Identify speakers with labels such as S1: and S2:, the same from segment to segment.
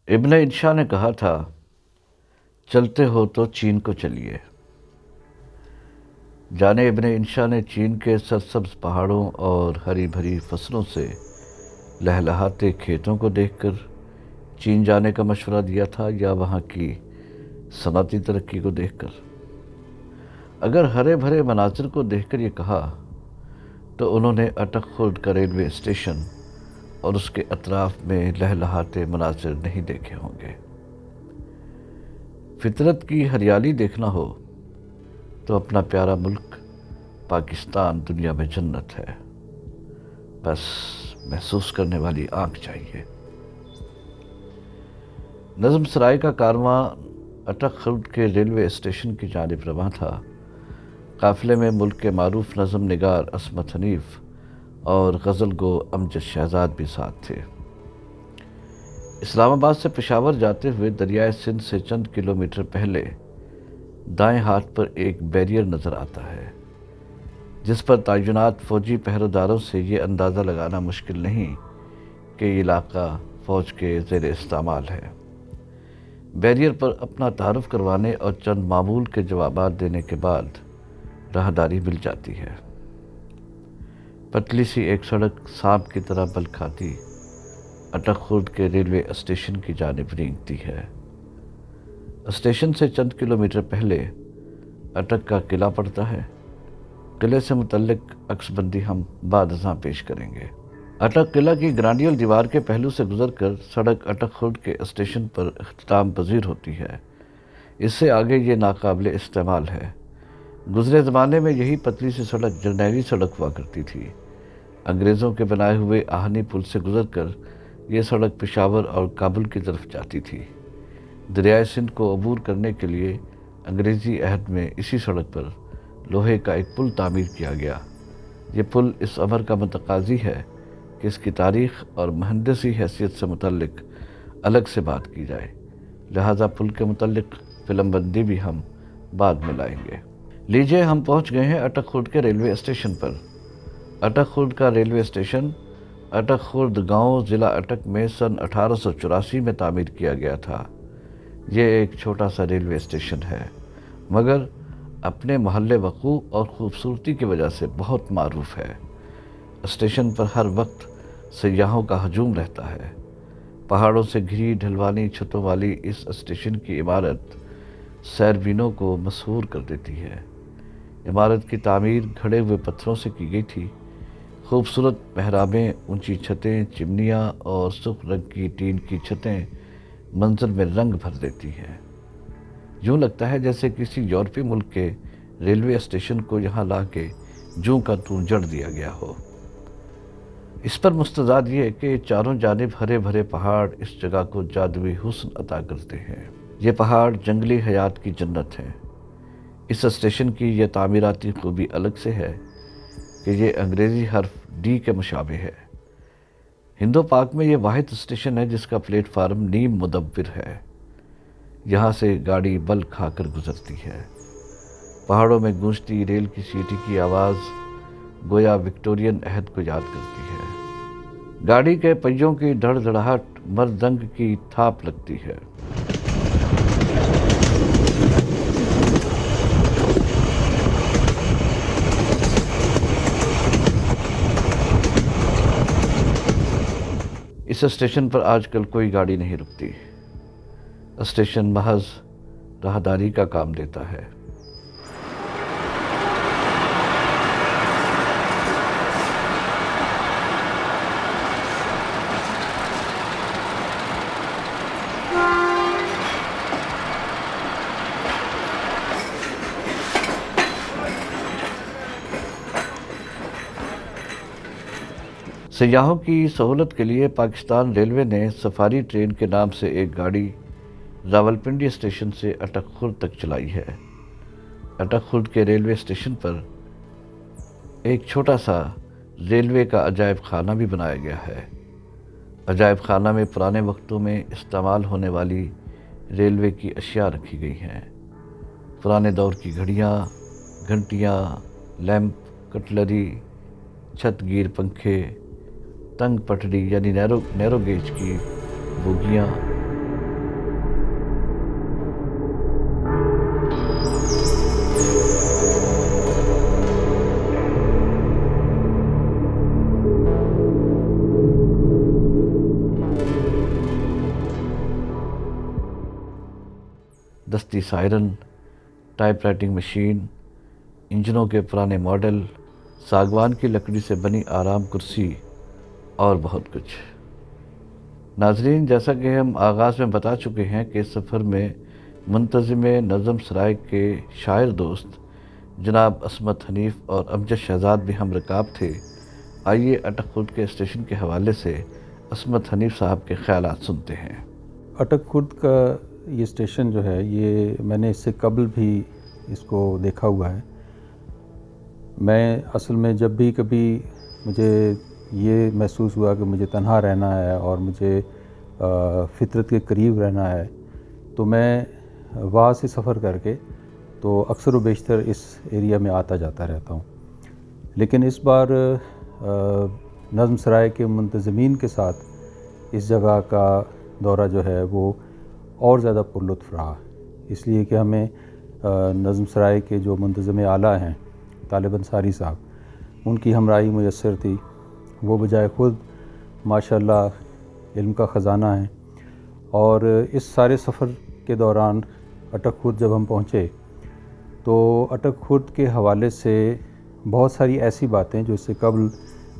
S1: ابن انشا نے کہا تھا، چلتے ہو تو چین کو چلیے۔ جانے ابن انشا نے چین کے سرسبز پہاڑوں اور ہری بھری فصلوں سے لہلہاتے کھیتوں کو دیکھ کر چین جانے کا مشورہ دیا تھا، یا وہاں کی صنعتی ترقی کو دیکھ کر؟ اگر ہرے بھرے مناظر کو دیکھ کر یہ کہا تو انہوں نے اٹک خرد کا ریلوے اسٹیشن اور اس کے اطراف میں لہلہاتے مناظر نہیں دیکھے ہوں گے۔ فطرت کی ہریالی دیکھنا ہو تو اپنا پیارا ملک پاکستان دنیا میں جنت ہے، بس محسوس کرنے والی آنکھ چاہیے۔ نظم سرائے کا کارواں اٹک خرد کے ریلوے اسٹیشن کی جانب رواں تھا۔ قافلے میں ملک کے معروف نظم نگار عصمت حنیف اور غزل گو امجد شہزاد بھی ساتھ تھے۔ اسلام آباد سے پشاور جاتے ہوئے دریائے سندھ سے چند کلومیٹر پہلے دائیں ہاتھ پر ایک بیریئر نظر آتا ہے، جس پر تعینات فوجی پہرےداروں سے یہ اندازہ لگانا مشکل نہیں کہ یہ علاقہ فوج کے زیر استعمال ہے۔ بیریئر پر اپنا تعارف کروانے اور چند معمول کے جوابات دینے کے بعد راہداری مل جاتی ہے۔ پتلی سی ایک سڑک سانپ کی طرح بل کھاتی اٹک خرد کے ریلوے اسٹیشن کی جانب رینگتی ہے۔ اسٹیشن سے چند کلومیٹر پہلے اٹک کا قلعہ پڑتا ہے۔ قلعے سے متعلق عکس بندی ہم بعد ازاں پیش کریں گے۔ اٹک قلعہ کی گرانڈیول دیوار کے پہلو سے گزر کر سڑک اٹک خرد کے اسٹیشن پر اختتام پذیر ہوتی ہے۔ اس سے آگے یہ ناقابل استعمال ہے۔ گزرے زمانے میں یہی پتلی سی سڑک جرنیلی سڑک ہوا کرتی تھی۔ انگریزوں کے بنائے ہوئے آہنی پل سے گزر کر یہ سڑک پشاور اور کابل کی طرف جاتی تھی۔ دریائے سندھ کو عبور کرنے کے لیے انگریزی عہد میں اسی سڑک پر لوہے کا ایک پل تعمیر کیا گیا۔ یہ پل اس امر کا متقاضی ہے کہ اس کی تاریخ اور مہندسی حیثیت سے متعلق الگ سے بات کی جائے، لہذا پل کے متعلق فلم بندی بھی ہم بعد میں لائیں گے۔ لیجئے ہم پہنچ گئے ہیں اٹک خرد کے ریلوے اسٹیشن پر۔ اٹک خرد کا ریلوے اسٹیشن اٹک خرد گاؤں ضلع اٹک میں سن 1884 میں تعمیر کیا گیا تھا۔ یہ ایک چھوٹا سا ریلوے اسٹیشن ہے، مگر اپنے محل وقوع اور خوبصورتی کی وجہ سے بہت معروف ہے۔ اسٹیشن پر ہر وقت سیاحوں کا ہجوم رہتا ہے۔ پہاڑوں سے گھری ڈھلوانی چھتوں والی اس اسٹیشن کی عمارت سیربینوں کو مسحور کر دیتی ہے۔ عمارت کی تعمیر گھڑے ہوئے پتھروں سے کی گئی تھی۔ خوبصورت محرابیں، اونچی چھتیں، چمنیاں اور سرخ رنگ کی ٹین کی چھتیں منظر میں رنگ بھر دیتی ہیں۔ یوں لگتا ہے جیسے کسی یورپی ملک کے ریلوے اسٹیشن کو یہاں لا کے جوں کا توں جڑ دیا گیا ہو۔ اس پر مستزاد یہ کہ چاروں جانب ہرے بھرے پہاڑ اس جگہ کو جادوئی حسن عطا کرتے ہیں۔ یہ پہاڑ جنگلی حیات کی جنت ہیں۔ اس اسٹیشن کی یہ تعمیراتی خوبی الگ سے ہے کہ یہ انگریزی حرف ڈی کے مشابہ ہے۔ ہند و پاک میں یہ واحد اسٹیشن ہے جس کا پلیٹ فارم نیم مدور ہے۔ یہاں سے گاڑی بل کھا کر گزرتی ہے۔ پہاڑوں میں گونجتی ریل کی سیٹی کی آواز گویا وکٹورین عہد کو یاد کرتی ہے۔ گاڑی کے پہیوں کی دھڑ دھڑاہٹ مردنگ کی تھاپ لگتی ہے۔ اس اسٹیشن پر آج کل کوئی گاڑی نہیں رکتی۔ اسٹیشن محض راہداری کا کام دیتا ہے۔ سیاحوں کی سہولت کے لیے پاکستان ریلوے نے سفاری ٹرین کے نام سے ایک گاڑی راولپنڈی اسٹیشن سے اٹک خرد تک چلائی ہے۔ اٹک خرد کے ریلوے اسٹیشن پر ایک چھوٹا سا ریلوے کا عجائب خانہ بھی بنایا گیا ہے۔ عجائب خانہ میں پرانے وقتوں میں استعمال ہونے والی ریلوے کی اشیاء رکھی گئی ہیں۔ پرانے دور کی گھڑیاں، گھنٹیاں، لیمپ، کٹلری، چھت گیر پنکھے، تنگ پٹڑی یعنی نیرو گیج کی بوگیاں، دستی سائرن، ٹائپ رائٹنگ مشین، انجنوں کے پرانے ماڈل، ساگوان کی لکڑی سے بنی آرام کرسی اور بہت کچھ۔ ناظرین، جیسا کہ ہم آغاز میں بتا چکے ہیں کہ اس سفر میں منتظم نظم سرائے کے شاعر دوست جناب عصمت حنیف اور امجد شہزاد بھی ہم رکاب تھے۔ آئیے اٹک خرد کے اسٹیشن کے حوالے سے عصمت حنیف صاحب کے خیالات سنتے ہیں۔
S2: اٹک خرد کا یہ اسٹیشن جو ہے، یہ میں نے اس سے قبل بھی اس کو دیکھا ہوا ہے۔ میں اصل میں جب بھی کبھی مجھے یہ محسوس ہوا کہ مجھے تنہا رہنا ہے اور مجھے فطرت کے قریب رہنا ہے، تو میں وہاں سے سفر کر کے تو اکثر و بیشتر اس ایریا میں آتا جاتا رہتا ہوں۔ لیکن اس بار نظم سرائے کے منتظمین کے ساتھ اس جگہ کا دورہ جو ہے وہ اور زیادہ پرلطف رہا، اس لیے کہ ہمیں نظم سرائے کے جو منتظم اعلیٰ ہیں طالب انصاری صاحب، ان کی ہمراہی میسر تھی۔ وہ بجائے خود ماشاءاللہ علم کا خزانہ ہیں، اور اس سارے سفر کے دوران اٹک خرد جب ہم پہنچے تو اٹک خرد کے حوالے سے بہت ساری ایسی باتیں جو اس سے قبل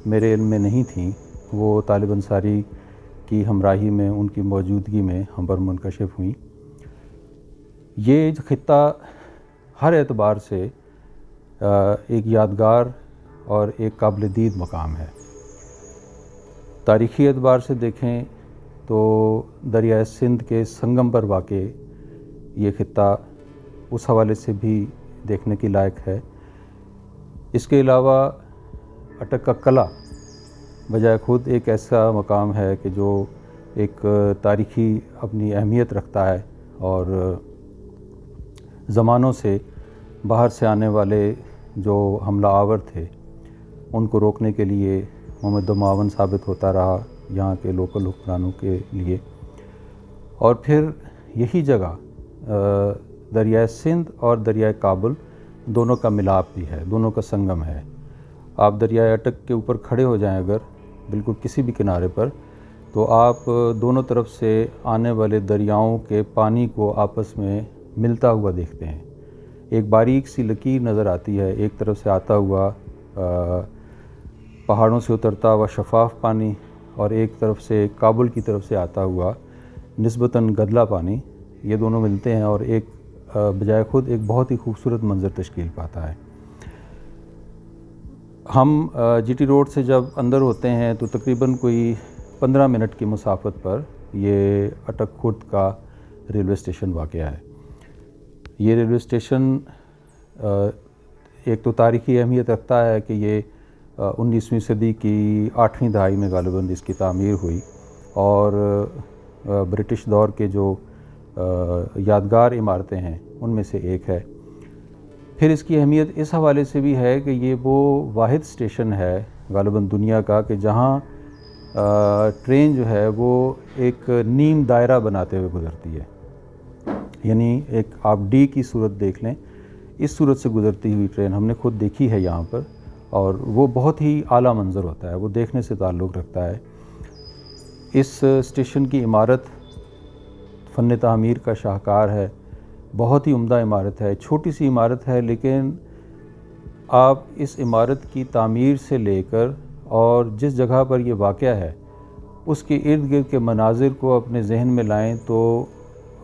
S2: میرے علم میں نہیں تھیں، وہ طالب انصاری کی ہمراہی میں، ان کی موجودگی میں ہم پر منکشف ہوئیں۔ یہ خطہ ہر اعتبار سے ایک یادگار اور ایک قابل دید مقام ہے۔ تاریخی اعتبار سے دیکھیں تو دریائے سندھ کے سنگم پر واقع یہ خطہ اس حوالے سے بھی دیکھنے کی لائق ہے۔ اس کے علاوہ اٹک کا قلعہ بجائے خود ایک ایسا مقام ہے کہ جو ایک تاریخی اپنی اہمیت رکھتا ہے، اور زمانوں سے باہر سے آنے والے جو حملہ آور تھے ان کو روکنے کے لیے ممد و معاون ثابت ہوتا رہا یہاں کے لوکل حکمرانوں کے لیے۔ اور پھر یہی جگہ دریائے سندھ اور دریائے کابل دونوں کا ملاپ بھی ہے، دونوں کا سنگم ہے۔ آپ دریائے اٹک کے اوپر کھڑے ہو جائیں اگر بالکل کسی بھی کنارے پر، تو آپ دونوں طرف سے آنے والے دریاؤں کے پانی کو آپس میں ملتا ہوا دیکھتے ہیں۔ ایک باریک سی لکیر نظر آتی ہے، ایک طرف سے آتا ہوا پہاڑوں سے اترتا ہوا شفاف پانی، اور ایک طرف سے کابل کی طرف سے آتا ہوا نسبتاً گدلا پانی۔ یہ دونوں ملتے ہیں اور ایک بجائے خود ایک بہت ہی خوبصورت منظر تشکیل پاتا ہے۔ ہم جی ٹی روڈ سے جب اندر ہوتے ہیں تو تقریباً کوئی 15 منٹ کی مسافت پر یہ اٹک خرد کا ریلوے اسٹیشن واقع ہے۔ یہ ریلوے اسٹیشن ایک تو تاریخی اہمیت رکھتا ہے کہ یہ 19ویں صدی کی 8ویں دہائی میں غالباً اس کی تعمیر ہوئی، اور برٹش دور کے جو یادگار عمارتیں ہیں ان میں سے ایک ہے۔ پھر اس کی اہمیت اس حوالے سے بھی ہے کہ یہ وہ واحد اسٹیشن ہے غالباً دنیا کا کہ جہاں ٹرین جو ہے وہ ایک نیم دائرہ بناتے ہوئے گزرتی ہے، یعنی ایک آپ ڈی کی صورت دیکھ لیں، اس صورت سے گزرتی ہوئی ٹرین ہم نے خود دیکھی ہے یہاں پر، اور وہ بہت ہی اعلیٰ منظر ہوتا ہے، وہ دیکھنے سے تعلق رکھتا ہے۔ اس اسٹیشن کی عمارت فن تعمیر کا شاہکار ہے، بہت ہی عمدہ عمارت ہے، چھوٹی سی عمارت ہے، لیکن آپ اس عمارت کی تعمیر سے لے کر اور جس جگہ پر یہ واقع ہے اس کے ارد گرد کے مناظر کو اپنے ذہن میں لائیں تو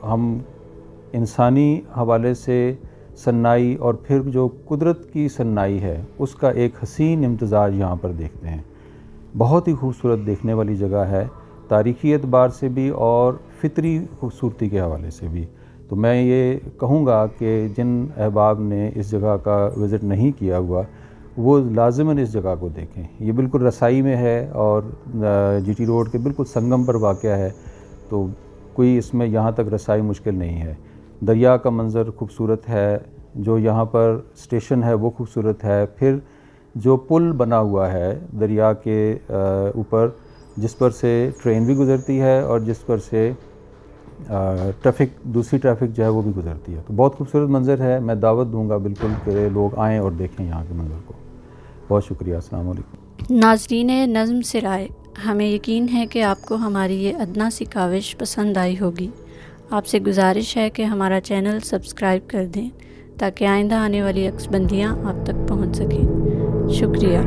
S2: ہم انسانی حوالے سے صنائی اور پھر جو قدرت کی صنائی ہے اس کا ایک حسین امتزاج یہاں پر دیکھتے ہیں۔ بہت ہی خوبصورت دیکھنے والی جگہ ہے، تاریخی اعتبار سے بھی اور فطری خوبصورتی کے حوالے سے بھی۔ تو میں یہ کہوں گا کہ جن احباب نے اس جگہ کا وزٹ نہیں کیا ہوا وہ لازماً اس جگہ کو دیکھیں۔ یہ بالکل رسائی میں ہے اور جی ٹی روڈ کے بالکل سنگم پر واقع ہے، تو کوئی اس میں یہاں تک رسائی مشکل نہیں ہے۔ دریا کا منظر خوبصورت ہے، جو یہاں پر اسٹیشن ہے وہ خوبصورت ہے، پھر جو پل بنا ہوا ہے دریا کے اوپر جس پر سے ٹرین بھی گزرتی ہے اور جس پر سے دوسری ٹریفک جو ہے وہ بھی گزرتی ہے، تو بہت خوبصورت منظر ہے۔ میں دعوت دوں گا بالکل کہ لوگ آئیں اور دیکھیں یہاں کے منظر کو۔ بہت شکریہ، السلام علیکم۔
S3: ناظرین نظم سرائے، ہمیں یقین ہے کہ آپ کو ہماری یہ ادنیٰ سی کاوش پسند آئی ہوگی۔ آپ سے گزارش ہے کہ ہمارا چینل سبسکرائب کر دیں تاکہ آئندہ آنے والی عکس بندیاں آپ تک پہنچ سکیں۔ شکریہ۔